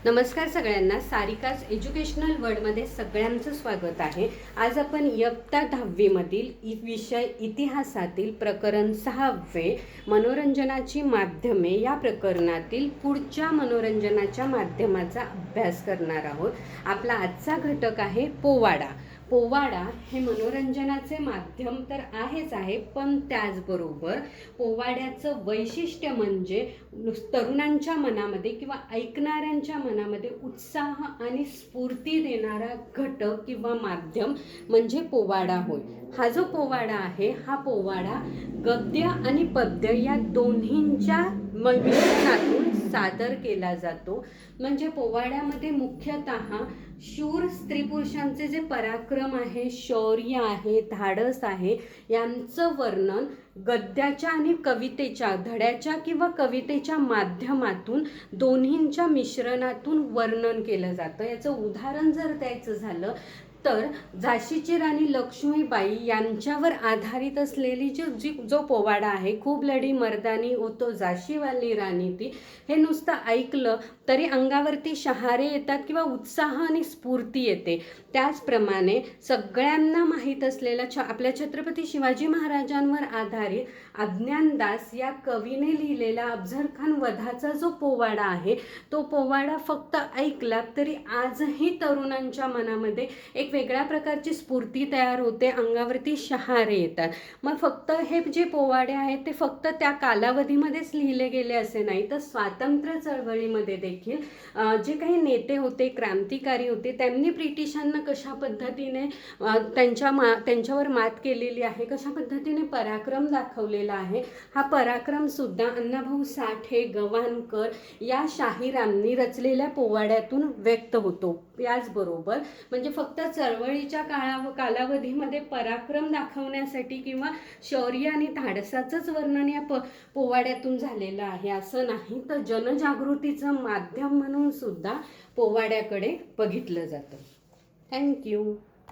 नमस्कार सगळ्यांना, सारिकाज एज्युकेशनल वर्ल्डमध्ये सगळ्यांचं स्वागत आहे। आज आपण इयत्ता 10वी मधील विषय इतिहासातील प्रकरण 6वे मनोरंजनाची माध्यमे या प्रकरणातील पुढच्या मनोरंजनाच्या माध्यमाचा अभ्यास करणार आहोत। आपला आजचा घटक आहे पोवाडा। पोवाडा हे मनोरंजनाचे माध्यम तर आहेच आहे, पण त्याचबरोबर पोवाड्याचं वैशिष्ट्य म्हणजे तरुणांच्या मनामध्ये किंवा ऐकणाऱ्यांच्या मनामध्ये उत्साह आणि स्फूर्ती देणारा घटक किंवा माध्यम म्हणजे पोवाडा होय। हा जो पोवाडा आहे, हा पोवाडा गद्य आणि पद्य या दोन्हींच्या मिश्रणातून सादर केला जातो। म्हणजे पोवाड्यामध्ये मुख्यतः शूर स्त्री पुरुषांचे जे पराक्रम आहे, शौर्य आहे, धाडस आहे, यांचं वर्णन गद्याच्या आणि कवितेच्या, धड्याच्या किंवा कवितेच्या माध्यमातून दोन्हींच्या मिश्रणातून वर्णन केलं जातं। याचं उदाहरण जर द्यायचं झालं तर झाशीची राणी लक्ष्मीबाई यांच्यावर आधारित असलेली जो पोवाडा आहे, खूप लढी मर्दानी ओ तो झाशीवाली राणी ती, हे नुसतं ऐकलं तरी अंगावरती शहारे येतात किंवा उत्साह आणि स्फूर्ती येते। त्याचप्रमाणे सगळ्यांना माहीत असलेला आपल्या छत्रपती शिवाजी महाराजांवर आधारित अज्ञानदास या कवीने लिहिलेला अफझलखान वधाचा जो पोवाडा आहे, तो पोवाडा फक्त ऐकला तरी आजही तरुणांच्या मनामध्ये एक वेगळ्या प्रकारची स्फूर्ती तयार होते, अंगावरती शहारे येतात। मग फक्त हे जे पोवाडे आहेत ते फक्त त्या कालावधीमध्येच लिहिले गेले असे नाही, तर स्वातंत्र्य चळवळीमध्ये देखील जे काही नेते होते, क्रांतिकारी होते, त्यांनी ब्रिटिशांना कशा पद्धतीने त्यांच्यावर मात केलेली आहे, कशा पद्धतीने पराक्रम दाखवलेला आहे, हा पराक्रम सुद्धा अण्णाभाऊ साठे, गवाणकर या शाहिरांनी रचलेल्या पोवाड्यातून व्यक्त होतो। याचबरोबर म्हणजे फक्त चळवळीच्या कालावधीमध्ये पराक्रम दाखवण्यासाठी किंवा शौर्य आणि धाडसाचंच वर्णन या पोवाड्यातून झालेलं आहे असं नाही, तर जनजागृतीचं माध्यम म्हणून सुद्धा पोवाड्याकडे बघितलं जातं। थँक्यू।